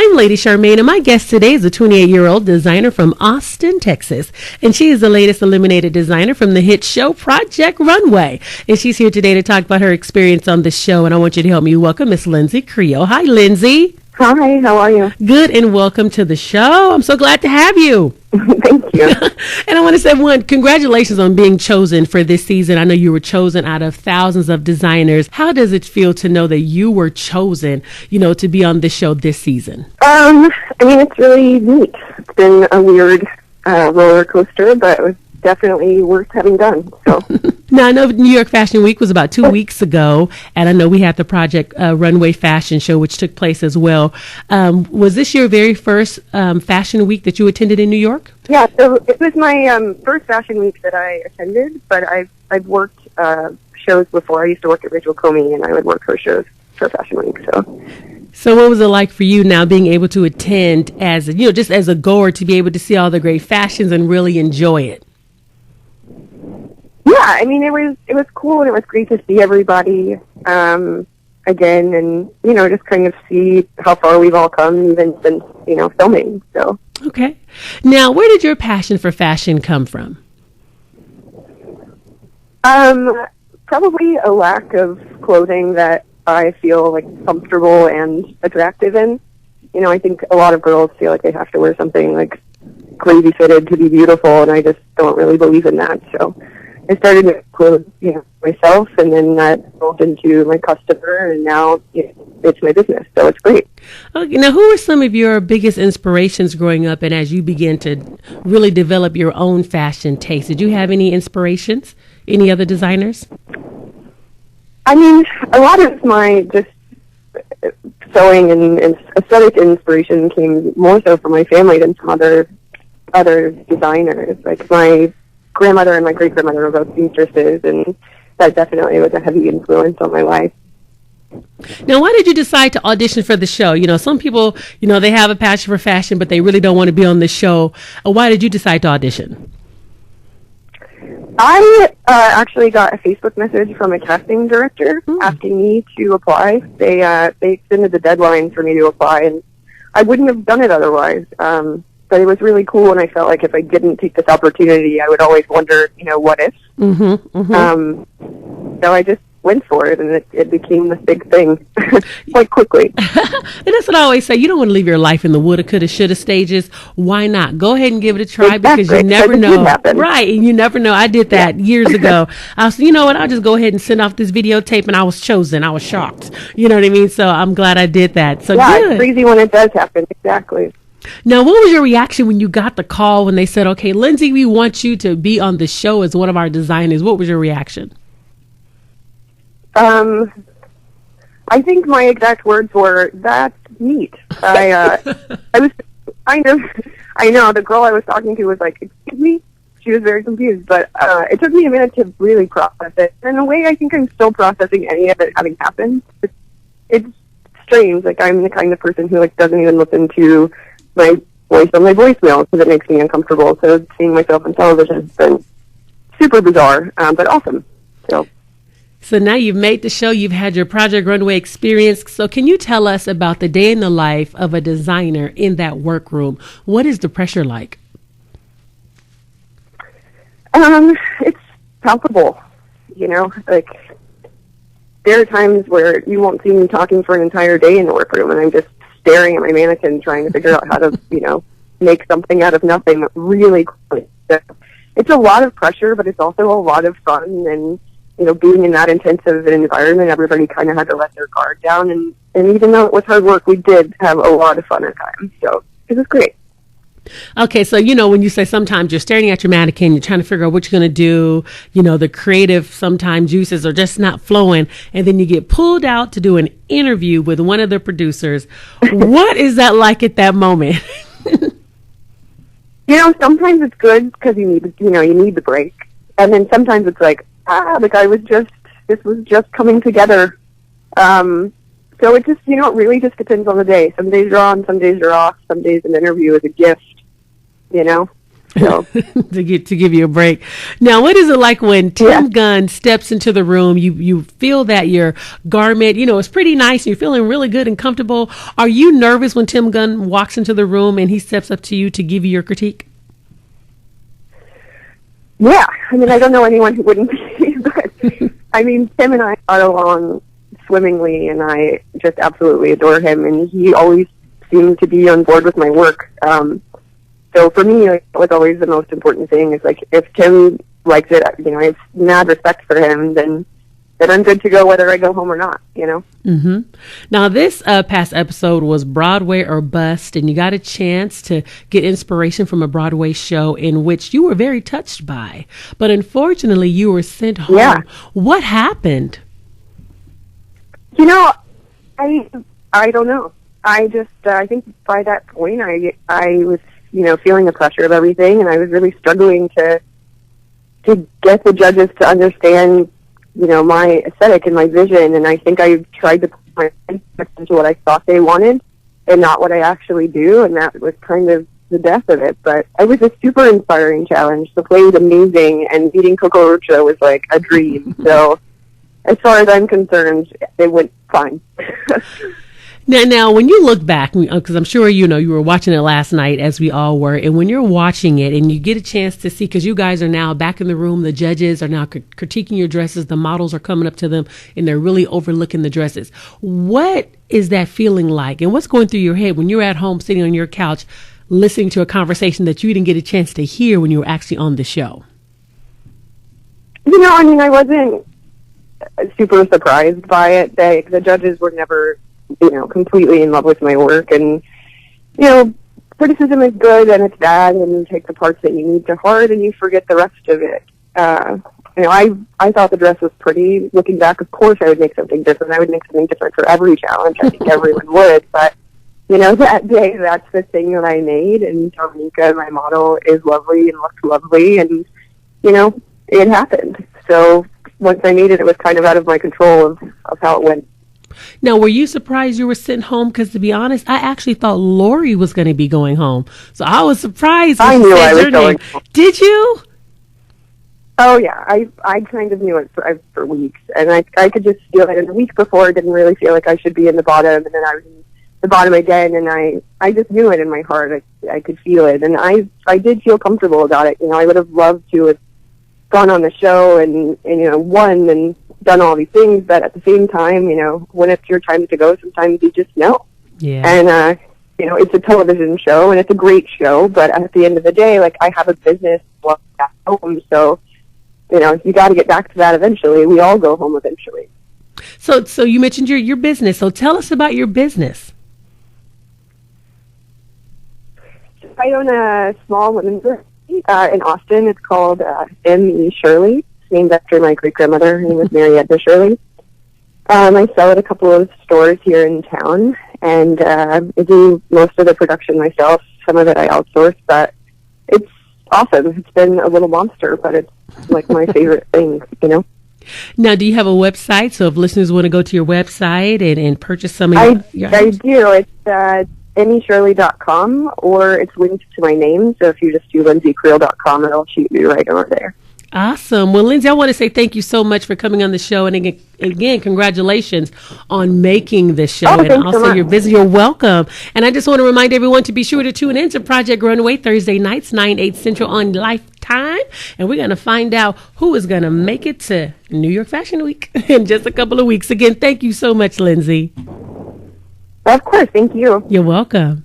I'm Lady Charmaine, and my guest today is a 28-year-old designer from Austin, Texas. And she is the latest eliminated designer from the hit show Project Runway. And she's here today to talk about her experience on the show. And I want you to help me welcome Miss Lindsey Creel. Hi, Lindsey. Hi, how are you? Good, and welcome to the show. I'm so glad to have you. Thank you. And I want to say, congratulations on being chosen for this season. I know you were chosen out of thousands of designers. How does it feel to know that you were chosen, to be on this show this season? It's really neat. It's been a weird roller coaster, but it was definitely worth having done. So. Now, I know New York Fashion Week was about 2 weeks ago, and I know we had the Project Runway Fashion Show, which took place as well. Was this your very first Fashion Week that you attended in New York? Yeah, so it was my first Fashion Week that I attended, but I've worked shows before. I used to work at Rachel Comey, and I would work her shows for Fashion Week. So what was it like for you now being able to attend as, just as a goer, to be able to see all the great fashions and really enjoy it? Yeah, it was cool, and it was great to see everybody again, and just kind of see how far we've all come, even since filming. So okay, now where did your passion for fashion come from? Probably a lack of clothing that I feel comfortable and attractive in. I think a lot of girls feel like they have to wear something crazy fitted to be beautiful, and I just don't really believe in that. So I started with clothes, myself, and then that rolled into my customer, and now it's my business, so it's great. Okay, now who were some of your biggest inspirations growing up, and as you began to really develop your own fashion taste? Did you have any inspirations? Any other designers? A lot of my just sewing and aesthetic inspiration came more so from my family than some other designers. My grandmother and my great-grandmother were both seamstresses, and that definitely was a heavy influence on my life. Now, why did you decide to audition for the show? Some people, they have a passion for fashion, but they really don't want to be on the show. Why did you decide to audition? I actually got a Facebook message from a casting director asking me to apply. They extended the deadline for me to apply, and I wouldn't have done it otherwise. But it was really cool, and I felt like if I didn't take this opportunity, I would always wonder, what if? So I just went for it, and it became this big thing quite quickly. And that's what I always say. You don't want to leave your life in the woulda, coulda, shoulda stages. Why not? Go ahead and give it a try, because you never know. Right, and you never know. I did that years ago. I was, I'll just go ahead and send off this videotape, and I was chosen. I was shocked. You know what I mean? So I'm glad I did that. So yeah, good. It's crazy when it does happen. Exactly. Now, what was your reaction when you got the call when they said, okay, Lindsey, we want you to be on the show as one of our designers? What was your reaction? I think my exact words were, "That's neat." I know the girl I was talking to was like, "Excuse me?" She was very confused, but it took me a minute to really process it. And in a way, I think I'm still processing any of it having happened. It's strange. I'm the kind of person who doesn't even listen to my voice on my voicemail because it makes me uncomfortable. So seeing myself on television has been super bizarre, but awesome. So now you've made the show, you've had your Project Runway experience. So can you tell us about the day in the life of a designer in that workroom? What is the pressure like? It's palpable, there are times where you won't see me talking for an entire day in the workroom, and I'm just staring at my mannequin trying to figure out how to, make something out of nothing really quickly. So it's a lot of pressure, but it's also a lot of fun, and being in that intensive environment, everybody kind of had to let their guard down. And even though it was hard work, we did have a lot of fun at times. So it was great. Okay, so, when you say sometimes you're staring at your mannequin, you're trying to figure out what you're going to do, the creative sometimes juices are just not flowing, and then you get pulled out to do an interview with one of the producers. What is that like at that moment? Sometimes it's good because you need the break. And then sometimes it's this was just coming together. So it just, it really just depends on the day. Some days you're on, some days you're off, some days an interview is a gift, So to give you a break. Now, what is it like when Tim Gunn steps into the room? You feel that your garment, is pretty nice and you're feeling really good and comfortable. Are you nervous when Tim Gunn walks into the room and he steps up to you to give you your critique? Yeah, I mean, I don't know anyone who wouldn't be, but I mean, Tim and I got along swimmingly, and I just absolutely adore him, and he always seemed to be on board with my work. So for me, like, that was always the most important thing, is like, if Tim likes it, I have mad respect for him, then I'm good to go whether I go home or not, Mm-hmm. Now, this past episode was Broadway or Bust, and you got a chance to get inspiration from a Broadway show in which you were very touched by. But unfortunately, you were sent home. Yeah. What happened? I don't know. I just, I think by that point, I was, feeling the pressure of everything, and I was really struggling to get the judges to understand my aesthetic and my vision, and I think I tried to put my input into what I thought they wanted and not what I actually do, and that was kind of the death of it. But it was a super inspiring challenge. The play was amazing, and beating Coco Rocha was like a dream. So as far as I'm concerned, it went fine. Now, when you look back, because I'm sure you were watching it last night, as we all were, and when you're watching it and you get a chance to see, because you guys are now back in the room, the judges are now critiquing your dresses, the models are coming up to them, and they're really overlooking the dresses. What is that feeling like, and what's going through your head when you're at home sitting on your couch listening to a conversation that you didn't get a chance to hear when you were actually on the show? I wasn't super surprised by it. The judges were never completely in love with my work, and criticism is good and it's bad, and you take the parts that you need to heart and you forget the rest of it. I thought the dress was pretty. Looking back, of course I would make something different. I would make something different for every challenge. I think everyone would, but that day, that's the thing that I made, and Dominica, my model, is lovely and looks lovely, and it happened. So once I made it, it was kind of out of my control of how it went. Now, were you surprised you were sitting home? Because to be honest, I actually thought Lori was going to be going home. So I was surprised. I knew I was going home. Did you? Oh, yeah. I kind of knew it for weeks. And I could just feel it. And the week before, I didn't really feel like I should be in the bottom. And then I was in the bottom again. And I just knew it in my heart. I could feel it. And I did feel comfortable about it. I would have loved to have gone on the show and won and done all these things, but at the same time, when it's your time to go, sometimes you just know. Yeah. And it's a television show and it's a great show, but at the end of the day, like, I have a business at home, so you got to get back to that eventually. We all go home eventually. So you mentioned your business. So tell us about your business. I own a small women's business in Austin. It's called M.E. Shirley. Named after my great-grandmother. Her name was Mary Edna Shirley. I sell at a couple of stores here in town, and I do most of the production myself. Some of it I outsource, but it's awesome. It's been a little monster, but it's like my favorite thing, Now, do you have a website? So if listeners want to go to your website and purchase some of your I do. It's emmyshirley.com, or it's linked to my name. So if you just do lindseycreel.com, it'll shoot you right over there. Awesome. Well, Lindsey, I want to say thank you so much for coming on the show. And again, congratulations on making this show. And also your business. You're welcome. And I just want to remind everyone to be sure to tune in to Project Runway Thursday nights, 9/8 Central on Lifetime. And we're going to find out who is going to make it to New York Fashion Week in just a couple of weeks. Again, thank you so much, Lindsey. Of course. Thank you. You're welcome.